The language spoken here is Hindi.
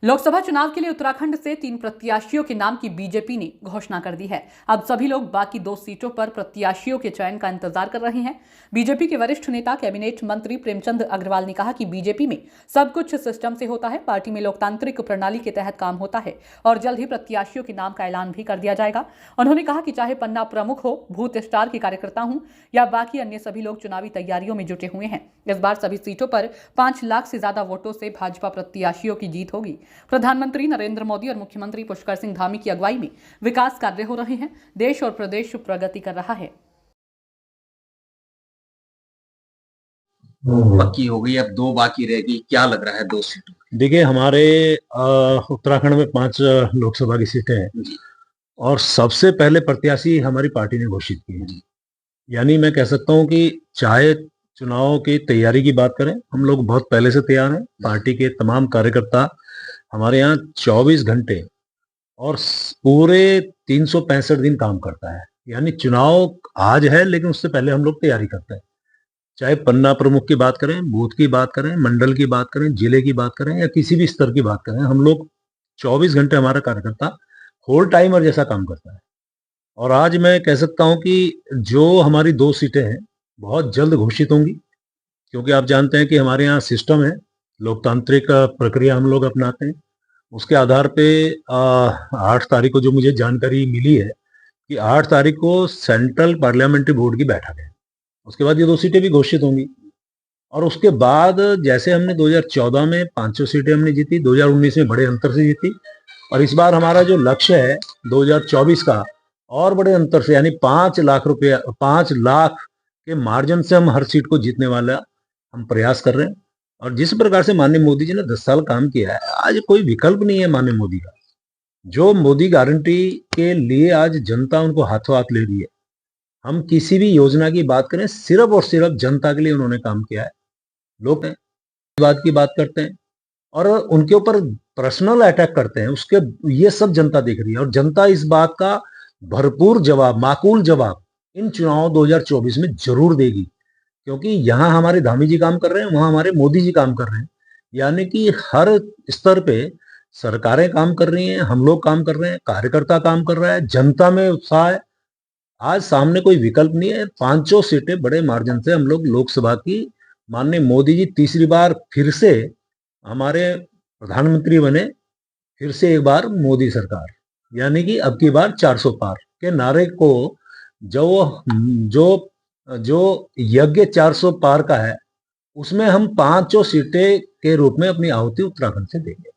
लोकसभा चुनाव के लिए उत्तराखंड से 3 प्रत्याशियों के नाम की बीजेपी ने घोषणा कर दी है। अब सभी लोग बाकी 2 सीटों पर प्रत्याशियों के चयन का इंतजार कर रहे हैं। बीजेपी के वरिष्ठ नेता कैबिनेट मंत्री प्रेमचंद अग्रवाल ने कहा कि बीजेपी में सब कुछ सिस्टम से होता है, पार्टी में लोकतांत्रिक प्रणाली के तहत काम होता है और जल्द ही प्रत्याशियों के नाम का ऐलान भी कर दिया जाएगा। उन्होंने कहा कि चाहे पन्ना प्रमुख हो, भूत स्टार के कार्यकर्ता हूं या बाकी अन्य सभी लोग चुनावी तैयारियों में जुटे हुए हैं। इस बार सभी सीटों पर 5 लाख से ज्यादा वोटों से भाजपा प्रत्याशियों की जीत होगी। प्रधानमंत्री नरेंद्र मोदी और मुख्यमंत्री पुष्कर सिंह धामी की अगुवाई में विकास कार्य हो रहे हैं। देश और प्रदेश प्रगति कर रहा है। पक्की हो गई, अब 2 बाकी रह गई। क्या लग रहा है 2 सीटों? देखिए, हमारे उत्तराखंड में 5 लोकसभा की सीटें हैं जी। और सबसे पहले प्रत्याशी हमारी पार्टी ने घोषित की है। यानी मैं कह सकता हूं कि चाहे चुनाव की तैयारी की बात करें, हम लोग बहुत पहले से तैयार हैं। पार्टी के तमाम कार्यकर्ता हमारे यहाँ 24 घंटे और पूरे 365 दिन काम करता है। यानी चुनाव आज है, लेकिन उससे पहले हम लोग तैयारी करते हैं। चाहे पन्ना प्रमुख की बात करें, बूथ की बात करें, मंडल की बात करें, जिले की बात करें या किसी भी स्तर की बात करें, हम लोग 24 घंटे हमारा कार्यकर्ता होल टाइमर जैसा काम करता है। और आज मैं कह सकता हूं कि जो हमारी 2 सीटें हैं बहुत जल्द घोषित होंगी, क्योंकि आप जानते हैं कि हमारे यहाँ सिस्टम है, लोकतांत्रिक प्रक्रिया हम लोग अपनाते हैं। उसके आधार पे 8 तारीख को जो मुझे जानकारी मिली है कि 8 तारीख को सेंट्रल पार्लियामेंट्री बोर्ड की बैठक है। उसके बाद ये 2 सीटें भी घोषित होंगी और उसके बाद जैसे हमने 2014 में 500 सीटें हमने जीती, 2019 में बड़े अंतर से जीती और इस बार हमारा जो लक्ष्य है 2024 का और बड़े अंतर से, यानी 5 लाख रुपया 5 लाख के मार्जिन से हम हर सीट को जीतने वाला हम प्रयास कर रहे हैं। और जिस प्रकार से माननीय मोदी जी ने 10 साल काम किया है, आज कोई विकल्प नहीं है माननीय मोदी का। जो मोदी गारंटी के लिए आज जनता उनको हाथों हाथ ले रही है। हम किसी भी योजना की बात करें, सिर्फ और सिर्फ जनता के लिए उन्होंने काम किया है। लोग बात की बात करते हैं और उनके ऊपर पर्सनल अटैक करते हैं, उसके ये सब जनता देख रही है और जनता इस बात का भरपूर जवाब, माकूल जवाब इन चुनाव 2024 में जरूर देगी। क्योंकि यहाँ हमारे धामी जी काम कर रहे हैं, वहां हमारे मोदी जी काम कर रहे हैं। यानी कि हर स्तर पे सरकारें काम कर रही हैं, हम लोग काम कर रहे हैं, कार्यकर्ता काम कर रहा है, जनता में उत्साह है। आज सामने कोई विकल्प नहीं है। 500 सीटें बड़े मार्जिन से हम लोग लोकसभा की, माननीय मोदी जी तीसरी बार फिर से हमारे प्रधानमंत्री बने, फिर से एक बार मोदी सरकार, यानी कि अब की बार 400 पार के नारे को जो जो जो यज्ञ 400 पार का है, उसमें हम 500 सीटें के रूप में अपनी आहुति उत्तराखंड से देंगे।